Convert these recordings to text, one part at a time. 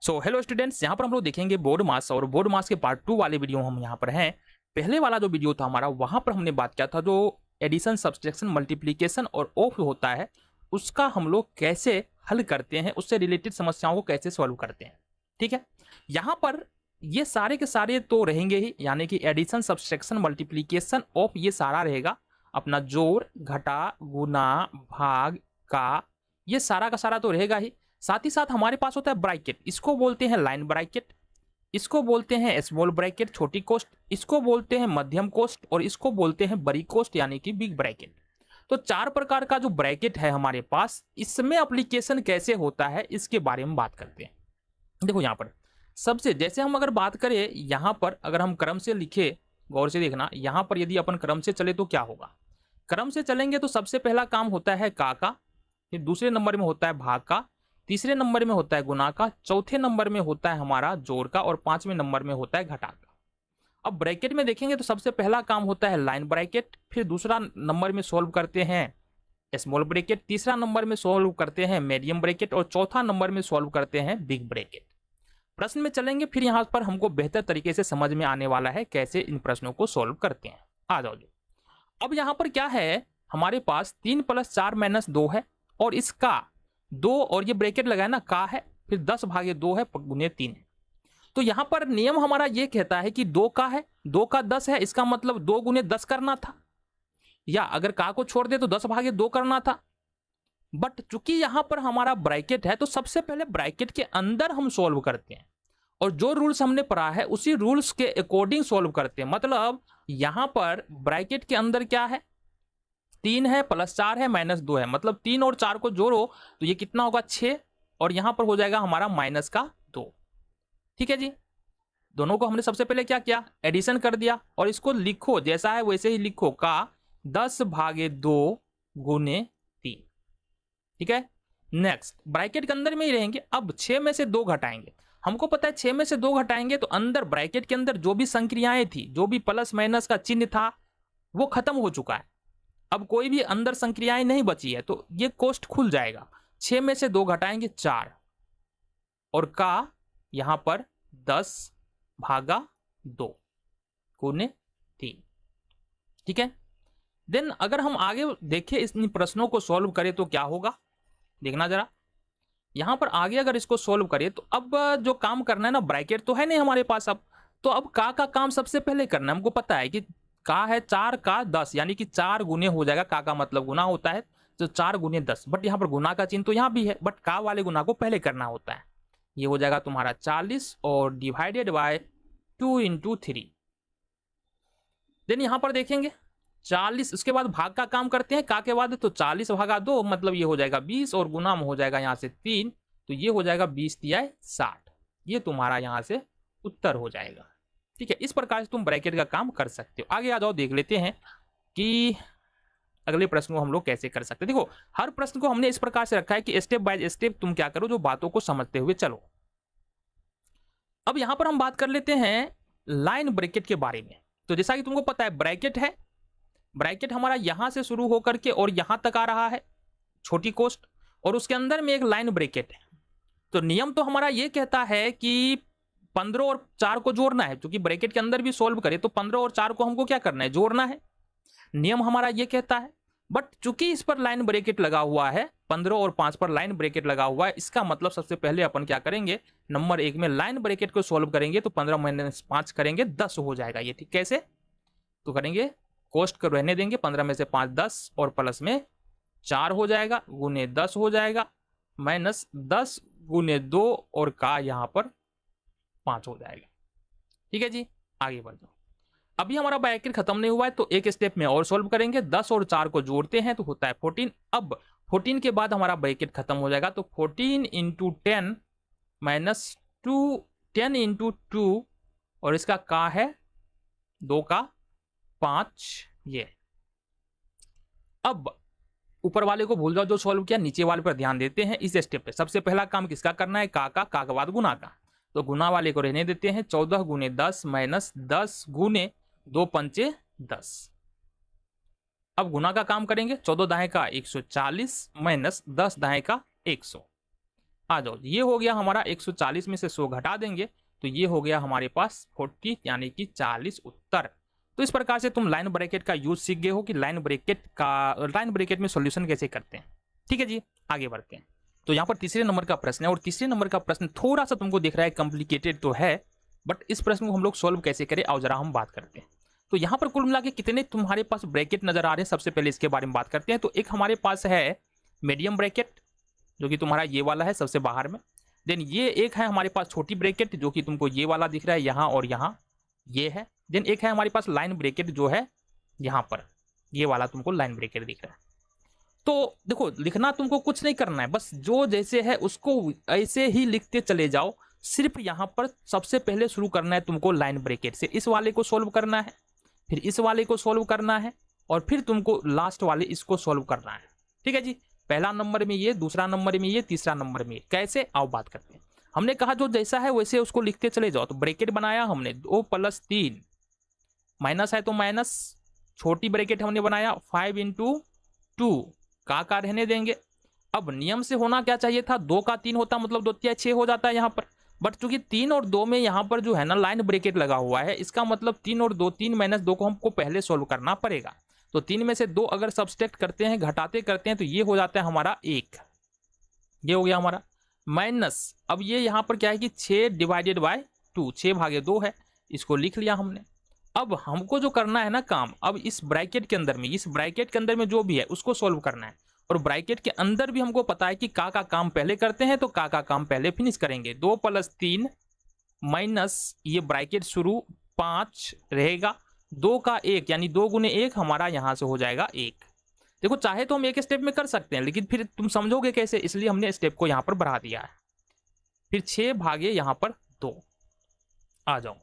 So hello students, यहाँ पर हम लोग देखेंगे बोर्ड मास और बोर्ड मास के पार्ट 2 वाले वीडियो हम यहाँ पर हैं। पहले वाला जो वीडियो था हमारा, वहाँ पर हमने बात किया था जो एडिशन, सब्सट्रैक्शन, मल्टीप्लिकेशन और ऑफ होता है उसका हम लोग कैसे हल करते हैं, उससे रिलेटेड समस्याओं को कैसे सॉल्व करते हैं। ठीक है, यहाँ पर ये सारे के सारे तो रहेंगे ही, यानी कि एडिशन, सब्सट्रैक्शन, मल्टीप्लिकेशन, ऑफ, ये सारा रहेगा अपना। जोड़, घटा, गुना, भाग, का, ये सारा का सारा तो रहेगा ही। साथ ही साथ हमारे पास होता है ब्रैकेट, इसको बोलते हैं लाइन ब्रैकेट, इसको बोलते हैं स्मॉल ब्रैकेट छोटी कोस्ट, इसको बोलते हैं मध्यम कोस्ट और इसको बोलते हैं बड़ी कोस्ट यानी कि बिग ब्रैकेट। तो चार प्रकार का जो ब्रैकेट है हमारे पास, इसमें एप्लीकेशन कैसे होता है इसके बारे में बात करते हैं। देखो यहाँ पर सबसे, जैसे हम अगर बात करें यहाँ पर, अगर हम क्रम से लिखे, गौर से देखना, यहाँ पर यदि अपन क्रम से चले तो क्या होगा। क्रम से चलेंगे तो सबसे पहला काम होता है का, फिर दूसरे नंबर में होता है भाग का, तीसरे नंबर में होता है गुना का, चौथे नंबर में होता है हमारा जोड़ का और पांचवें नंबर में होता है घटा का। अब ब्रैकेट में देखेंगे तो सबसे पहला काम होता है लाइन ब्रैकेट, फिर दूसरा नंबर में सॉल्व करते हैं स्मॉल ब्रैकेट, तीसरा नंबर में सॉल्व करते हैं मीडियम ब्रैकेट और चौथा नंबर में सॉल्व करते हैं बिग ब्रैकेट। प्रश्न में चलेंगे, फिर यहाँ पर हमको बेहतर तरीके से समझ में आने वाला है कैसे इन प्रश्नों को सॉल्व करते हैं। आ जाओ। अब यहाँ पर क्या है, हमारे पास 3 + 4 - 2 है और इसका 2 और ये ब्रैकेट लगाए ना, का है, फिर 10/2 है गुने 3 है। तो यहां पर नियम हमारा ये कहता है कि 2 का है, 2 का 10 है, इसका मतलब 2 × 10 करना था, या अगर का को छोड़ दे तो 10/2 करना था। बट चूंकि यहां पर हमारा ब्रैकेट है तो सबसे पहले ब्रैकेट के अंदर हम सोल्व करते हैं और जो रूल्स हमने पढ़ा है उसी रूल्स के अकॉर्डिंग सोल्व करते हैं। मतलब यहां पर ब्रैकेट के अंदर क्या है, 3 है + 4 है -2 है, मतलब 3 और 4 को जोड़ो तो ये कितना होगा 6 और यहां पर हो जाएगा हमारा -2। ठीक है जी, दोनों को हमने सबसे पहले क्या किया, एडिशन कर दिया और इसको लिखो जैसा है वैसे ही लिखो, का 10/2 गुने 3। ठीक है, नेक्स्ट ब्रैकेट के अंदर में ही रहेंगे। अब 6 में से 2 घटाएंगे, हमको पता है 6 में से 2 घटाएंगे तो अंदर ब्रैकेट के अंदर जो भी संक्रियाएं थी, जो भी प्लस माइनस का चिन्ह था वो खत्म हो चुका है। अब कोई भी अंदर संक्रियाएं नहीं बची है तो ये कोष्ठ खुल जाएगा। 6 में से 2 घटाएंगे 4 और का यहां पर 10/2 गुने 3। ठीक है, देन अगर हम आगे देखें इन प्रश्नों को सॉल्व करें तो क्या होगा, देखना जरा। यहां पर आगे अगर इसको सॉल्व करें तो अब जो काम करना है ना, ब्रैकेट तो है नहीं हमारे पास अब, तो अब का काम सबसे पहले करना है। हमको पता है कि का है 4 का 10, यानी कि 4 गुने हो जाएगा, का मतलब गुना होता है तो 4 × 10। बट यहाँ पर गुना का चिन्ह तो यहाँ भी है, बट का वाले गुना को पहले करना होता है। ये हो जाएगा तुम्हारा 40 और डिवाइडेड बाय 2 × 3। देन यहाँ पर देखेंगे 40, उसके बाद भाग का काम करते हैं का के बाद, तो 40/2 मतलब ये हो जाएगा 20 और गुना में हो जाएगा यहाँ से 3, तो ये हो जाएगा 20×3 = 60। ये तुम्हारा यहाँ से उत्तर हो जाएगा। ठीक है, इस प्रकार से तुम ब्रैकेट का काम कर सकते हो। आगे आ जाओ, देख लेते हैं कि अगले प्रश्न को हम लोग कैसे कर सकते हैं। देखो, हर प्रश्न को हमने इस प्रकार से रखा है कि स्टेप बाय स्टेप तुम क्या करो, जो बातों को समझते हुए चलो। अब यहां पर हम बात कर लेते हैं लाइन ब्रैकेट के बारे में। तो जैसा कि तुमको पता है ब्रैकेट है, ब्रैकेट हमारा यहां से शुरू होकर के और यहां तक आ रहा है, छोटी कोष्ठ, और उसके अंदर में एक लाइन ब्रैकेट है। तो नियम तो हमारा ये कहता है कि 15 और 4 को जोड़ना है, क्योंकि ब्रैकेट के अंदर भी सॉल्व करें तो 15 और 4 को हमको क्या करना है, जोड़ना है। नियम हमारा ये कहता है। बट चूंकि इस पर लाइन ब्रैकेट लगा हुआ है, 15 और 5 पर लाइन ब्रैकेट लगा हुआ है, इसका मतलब सबसे पहले अपन क्या करेंगे, नंबर 1 में लाइन ब्रैकेट को सॉल्व करेंगे तो 15 - 5 करेंगे 10 हो जाएगा ये। ठीक, कैसे तो करेंगे, कोष्ठ को रहने देंगे, 15 में से 5 10 और प्लस में 4 हो जाएगा, गुने 10 हो जाएगा, -10 गुने 2 और का यहाँ पर 5 हो जाएगा। ठीक है जी, आगे बढ़ जाओ। अभी हमारा ब्रैकेट खत्म नहीं हुआ है तो एक स्टेप में और सॉल्व करेंगे। 10 और 4 को जोड़ते हैं तो होता है 14। अब 14 के बाद हमारा ब्रैकेट खत्म हो जाएगा, तो 14 × 10 - 2, 10 × 2 और इसका का है 2 का 5। ये अब ऊपर वाले को भूल जाओ जो सॉल्व किया, नीचे वाले पर ध्यान देते हैं। इस स्टेप पे सबसे पहला काम किसका करना है, का के बाद गुना का, तो गुना वाले को रहने देते हैं। 14 × 10 - 10 गुने 2 पंचे 10। अब गुना का काम करेंगे, 14 दाएं का 140 - 10 दाएं का 100। आ जाओ, ये हो गया हमारा 140 में से 100 घटा देंगे तो ये हो गया हमारे पास 40 यानी कि 40 उत्तर। तो इस प्रकार से तुम लाइन ब्रैकेट का यूज सीख गए हो कि लाइन ब्रैकेट में सॉल्यूशन कैसे करते हैं। ठीक है जी, आगे बढ़ते हैं। तो यहाँ पर तीसरे नंबर का प्रश्न है और तीसरे नंबर का प्रश्न थोड़ा सा तुमको दिख रहा है कॉम्प्लिकेटेड तो है, बट इस प्रश्न को हम लोग सॉल्व कैसे करें और जरा हम बात करते हैं। तो यहाँ पर कुल मिला के कितने तुम्हारे पास ब्रैकेट नजर आ रहे हैं, सबसे पहले इसके बारे में बात करते हैं। तो एक हमारे पास है मीडियम ब्रैकेट जो कि तुम्हारा ये वाला है सबसे बाहर में। देन ये एक है हमारे पास छोटी ब्रैकेट जो कि तुमको ये वाला दिख रहा है यहाँ और यहाँ ये है। देन एक है हमारे पास लाइन ब्रैकेट जो है यहाँ पर, ये वाला तुमको लाइन ब्रैकेट दिख रहा है। तो देखो लिखना तुमको कुछ नहीं करना है, बस जो जैसे है उसको ऐसे ही लिखते चले जाओ। सिर्फ यहाँ पर सबसे पहले शुरू करना है तुमको लाइन ब्रैकेट से, इस वाले को सोल्व करना है, फिर इस वाले को सोल्व करना है और फिर तुमको लास्ट वाले इसको सोल्व करना है। ठीक है जी, पहला नंबर में ये, दूसरा नंबर में ये, तीसरा नंबर में ये। कैसे आओ बात करते हैं। हमने कहा जो जैसा है वैसे उसको लिखते चले जाओ। तो ब्रैकेट बनाया हमने 2 + 3, माइनस है तो माइनस, छोटी ब्रैकेट हमने बनाया 5 × 2 का रहने देंगे। अब नियम से होना क्या चाहिए था, 2 का 3 होता मतलब 2 × 6 हो जाता है यहाँ पर, बट चूंकि 3 और 2 में यहाँ पर जो है ना लाइन ब्रैकेट लगा हुआ है, इसका मतलब 3 और 2, 3 - 2 को हमको पहले सोल्व करना पड़ेगा। तो 3 में से 2 अगर सब्सट्रैक्ट करते हैं, घटाते करते हैं तो ये हो जाता है हमारा 1, ये हो गया हमारा माइनस। अब ये यहाँ पर क्या है कि 6 / 2, 6/2 है, इसको लिख लिया हमने। अब हमको जो करना है ना काम, अब इस ब्रैकेट के अंदर में जो भी है उसको सोल्व करना है। और ब्रैकेट के अंदर भी हमको पता है कि का काम पहले करते हैं तो का काम पहले फिनिश करेंगे। 2 + 3 माइनस ये ब्रैकेट शुरू 5 रहेगा, 2 का 1 यानी 2 × 1 हमारा यहाँ से हो जाएगा 1। देखो चाहे तो हम एक स्टेप में कर सकते हैं, लेकिन फिर तुम समझोगे कैसे, इसलिए हमने स्टेप को यहाँ पर बढ़ा दिया है। फिर 6 यहाँ पर 2। आ जाओ,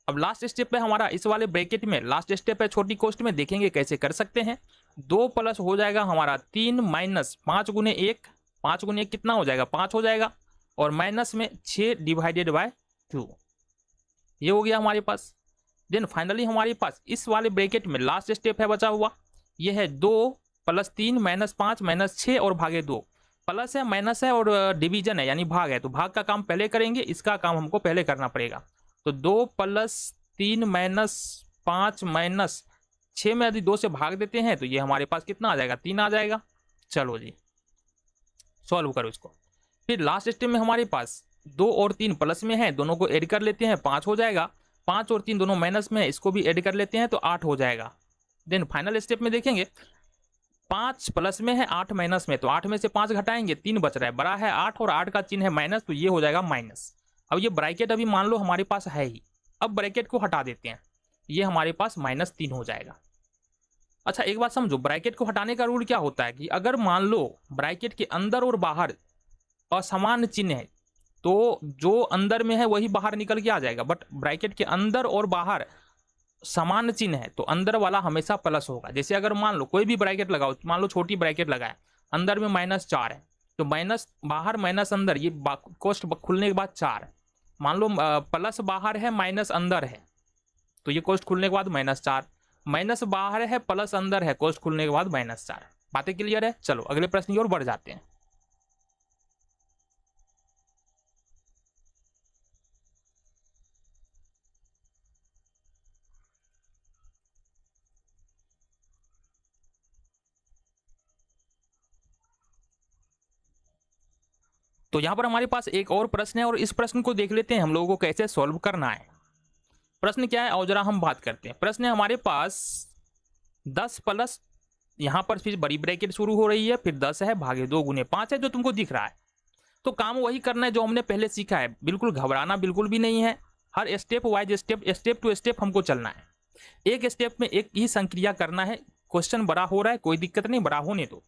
अब लास्ट स्टेप है हमारा इस वाले ब्रैकेट में, लास्ट स्टेप है छोटी कोष्ट में, देखेंगे कैसे कर सकते हैं। 2 प्लस हो जाएगा हमारा 3 माइनस 5 × 1, 5 × 1 कितना हो जाएगा, 5 हो जाएगा, और माइनस में 6 / 2, ये हो गया हमारे पास। देन फाइनली हमारे पास इस वाले ब्रैकेट में लास्ट स्टेप है बचा हुआ, ये है 2 + 3 - 5 - 6 और भागे 2, प्लस है माइनस है और डिवीजन है यानी भाग है, तो भाग का काम पहले करेंगे, इसका काम हमको पहले करना पड़ेगा। तो 2 + 3 - 5 - 6 में यदि 2 से भाग देते हैं तो ये हमारे पास कितना आ जाएगा, 3 आ जाएगा। चलो जी सॉल्व करो इसको। फिर लास्ट स्टेप में हमारे पास 2 और 3 प्लस में है, दोनों को ऐड कर लेते हैं, 5 हो जाएगा। 5 और 3 दोनों माइनस में है, इसको भी ऐड कर लेते हैं तो 8 हो जाएगा। देन फाइनल स्टेप में देखेंगे 5 प्लस में है, 8 माइनस में, तो 8 में से 5 घटाएंगे, 3 बच रहा है, बड़ा है 8 और 8 का चिन्ह है माइनस, तो ये हो जाएगा माइनस। अब ये ब्रैकेट अभी मान लो हमारे पास है ही, अब ब्रैकेट को हटा देते हैं, ये हमारे पास -3 हो जाएगा। अच्छा एक बात समझो, ब्रैकेट को हटाने का रूल क्या होता है कि अगर मान लो ब्रैकेट के अंदर और बाहर असमान चिन्ह है तो जो अंदर में है वही बाहर निकल के आ जाएगा, बट ब्रैकेट के अंदर और बाहर समान चिन्ह है तो अंदर वाला हमेशा प्लस होगा। जैसे अगर मान लो कोई भी ब्रैकेट लगाओ, मान लो छोटी ब्रैकेट लगाए, अंदर में -4 है, तो माइनस बाहर माइनस अंदर, ये कोष्ट खुलने के बाद 4, मान लो प्लस बाहर है माइनस अंदर है, तो ये कोष्ट खुलने के बाद -4, माइनस बाहर है प्लस अंदर है, कोष्ट खुलने के बाद -4। बातें क्लियर है? चलो अगले प्रश्न की ओर बढ़ जाते हैं। तो यहां पर हमारे पास एक और प्रश्न है और इस प्रश्न को देख लेते हैं हम लोगों को कैसे सॉल्व करना है। प्रश्न क्या है और जरा हम बात करते हैं। प्रश्न है हमारे पास 10 प्लस, यहां पर फिर बड़ी ब्रैकेट शुरू हो रही है, फिर 10 है भागे 2 × 5 है जो तुमको दिख रहा है। तो काम वही करना है जो हमने पहले सीखा है, बिल्कुल घबराना बिल्कुल भी नहीं है, हर stepwise step to step हमको चलना है। एक स्टेप में एक ही संक्रिया करना है। क्वेश्चन बड़ा हो रहा है, कोई दिक्कत नहीं, बड़ा होने दो।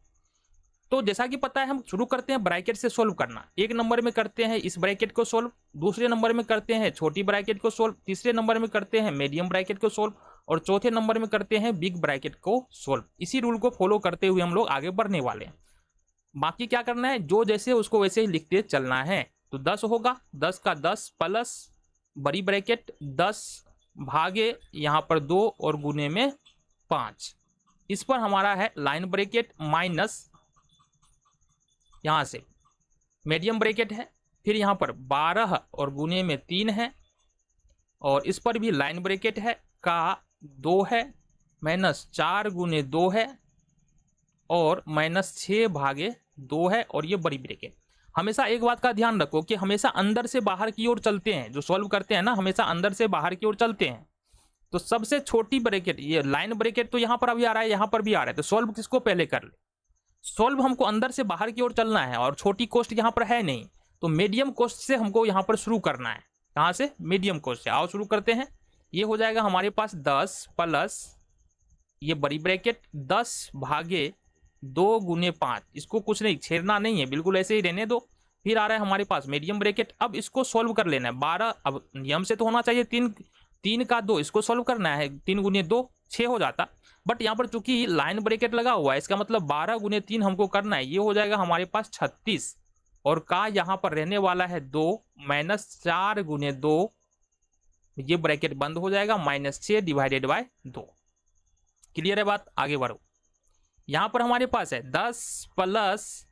तो जैसा कि पता है हम शुरू करते हैं ब्रैकेट से सोल्व करना। एक नंबर में करते हैं इस ब्रैकेट को सोल्व, दूसरे नंबर में करते हैं छोटी ब्रैकेट को सोल्व, तीसरे नंबर में करते हैं मीडियम ब्रैकेट को सोल्व, और चौथे नंबर में करते हैं बिग ब्रैकेट को सोल्व। इसी रूल को फॉलो करते हुए हम लोग आगे बढ़ने वाले हैं। बाकी क्या करना है, जो जैसे उसको वैसे ही लिखते चलना है। तो 10 होगा, 10 का 10 प्लस बड़ी ब्रैकेट 10 भागे यहाँ पर 2 और गुने में 5, इस पर हमारा है लाइन ब्रैकेट माइनस यहाँ से मीडियम ब्रैकेट है, फिर यहाँ पर 12 और गुने में 3 है, और इस पर भी लाइन ब्रैकेट है का 2 है, -4 गुने 2 है, और -6 भागे 2 है, और ये बड़ी ब्रैकेट। हमेशा एक बात का ध्यान रखो कि हमेशा अंदर से बाहर की ओर चलते हैं, जो सॉल्व करते हैं ना हमेशा अंदर से बाहर की ओर चलते हैं। तो सबसे छोटी ब्रैकेट ये लाइन ब्रैकेट तो यहाँ पर अभी आ रहा है, यहाँ पर भी आ रहा है, तो सॉल्व किसको पहले कर ले? सॉल्व हमको अंदर से बाहर की ओर चलना है, और छोटी कोस्ट यहाँ पर है नहीं, तो मीडियम कोस्ट से हमको यहाँ पर शुरू करना है। कहाँ से? मीडियम कोस्ट से। आओ शुरू करते हैं। ये हो जाएगा हमारे पास 10 प्लस ये बड़ी ब्रैकेट 10 भागे 2 गुने 5, इसको कुछ नहीं छेड़ना नहीं है, बिल्कुल ऐसे ही रहने दो। फिर आ रहा है हमारे पास मीडियम ब्रैकेट, अब इसको सॉल्व कर लेना है। 12 अब नियम से तो होना चाहिए 3 का 2, इसको सॉल्व करना है। 3 गुने 2 6 हो जाता, बट यहाँ पर चूंकि लाइन ब्रैकेट लगा हुआ है, इसका मतलब 12 गुने 3 हमको करना है। ये हो जाएगा हमारे पास 36, और का यहाँ पर रहने वाला है 2, -4 गुने 2, ये ब्रैकेट बंद हो जाएगा, -6 डिवाइडेड बाय 2। क्लियर है बात? आगे बढ़ो। यहाँ पर हमारे पास है 10 plus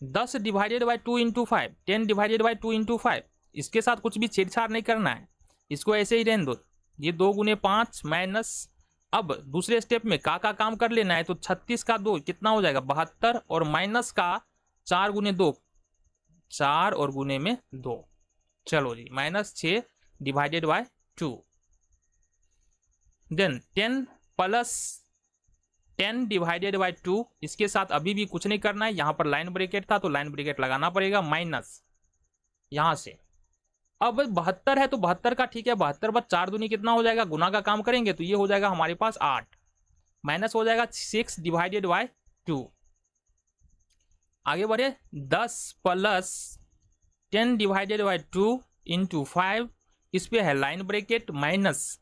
10 divided by 2 into 5, 10 divided by 2 into 5। इसके साथ कुछ भी छेड़छाड़ नहीं करना है, इसको ऐसे ही रहने दो। ये 2 गुने 5 माइनस, अब दूसरे स्टेप में का काम कर लेना है, तो 36 का 2 कितना हो जाएगा 72, और माइनस का 4 गुने 2 4 और गुने में 2, चलो जी -6 divided by 2। Then 10 plus 10 divided by 2, इसके साथ अभी भी कुछ नहीं करना है, यहाँ पर लाइन ब्रैकेट था तो लाइन ब्रैकेट लगाना पड़ेगा, माइनस यहाँ से। अब 72 है तो 72 का ठीक है, 72 बाद 4 दूनी कितना हो जाएगा, गुना का काम करेंगे तो ये हो जाएगा हमारे पास 8, माइनस हो जाएगा 6 डिवाइडेड बाय 2। आगे बढ़े, 10 प्लस 10 डिवाइडेड बाय 2 इंटू 5, इस पे है लाइन ब्रैकेट माइनस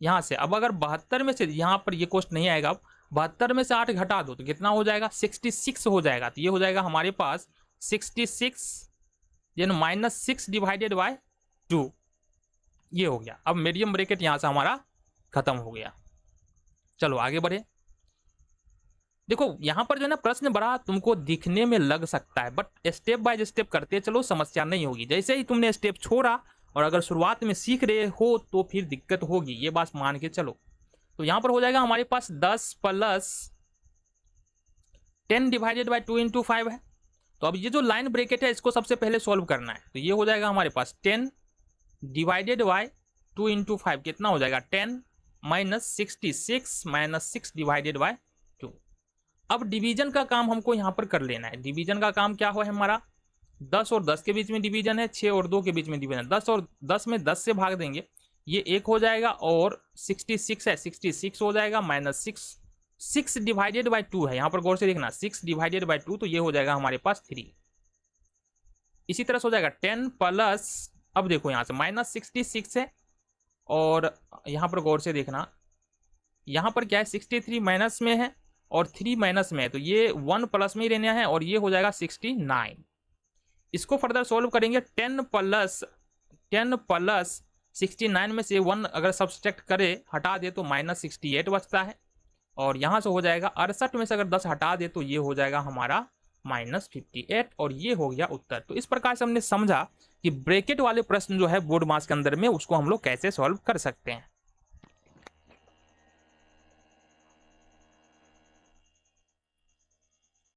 यहाँ से। अब अगर 72 में से यहाँ पर ये कोस्ट नहीं आएगा, 72 में से 8 घटा दो तो कितना हो जाएगा 66 हो जाएगा, तो ये हो जाएगा हमारे पास 66 यानी -6 डिवाइडेड बाय 2, ये हो गया। अब मीडियम ब्रैकेट यहाँ से हमारा खत्म हो गया। चलो आगे बढ़े। देखो यहाँ पर जो है ना प्रश्न बड़ा तुमको दिखने में लग सकता है, बट स्टेप बाय स्टेप करते चलो, समस्या नहीं होगी। जैसे ही तुमने स्टेप छोड़ा और अगर शुरुआत में सीख रहे हो तो फिर दिक्कत होगी, ये बात मान के चलो। तो यहाँ पर हो जाएगा हमारे पास 10 प्लस 10 डिवाइडेड बाय 2 इंटू 5 है। तो अब ये जो लाइन ब्रैकेट है इसको सबसे पहले सॉल्व करना है, तो ये हो जाएगा हमारे पास 10 डिवाइडेड बाय 2 इंटू 5 कितना हो जाएगा 10 माइनस 66 माइनस 6 डिवाइडेड बाय 2। अब डिवीजन का काम हमको यहाँ पर कर लेना है। डिवीजन का काम क्या हो है हमारा, 10 और 10 के बीच में डिवीजन है, 6 और 2 के बीच में डिवीजन है। 10 और 10 में 10 से भाग देंगे, ये 1 हो जाएगा, और 66 है 66 हो जाएगा, माइनस 6 डिवाइडेड बाय 2 है, यहाँ पर गौर से देखना 6 डिवाइडेड बाय 2, तो ये हो जाएगा हमारे पास 3। इसी तरह से हो जाएगा 10 प्लस, अब देखो यहाँ से -66 है, और यहाँ पर गौर से देखना यहाँ पर क्या है 63 माइनस में है और 3 माइनस में है, तो ये 1 प्लस में ही रहना है, और ये हो जाएगा 69। इसको फर्दर सॉल्व करेंगे, 10 प्लस 69 में से 1 अगर सब्सट्रैक्ट करे हटा दे तो -68 बचता है, और यहाँ से हो जाएगा 68 में से अगर 10 हटा दे तो ये हो जाएगा हमारा -58, और ये हो गया उत्तर। तो इस प्रकार से हमने समझा कि ब्रैकेट वाले प्रश्न जो है बोर्ड मास के अंदर में उसको हम लोग कैसे सॉल्व कर सकते हैं।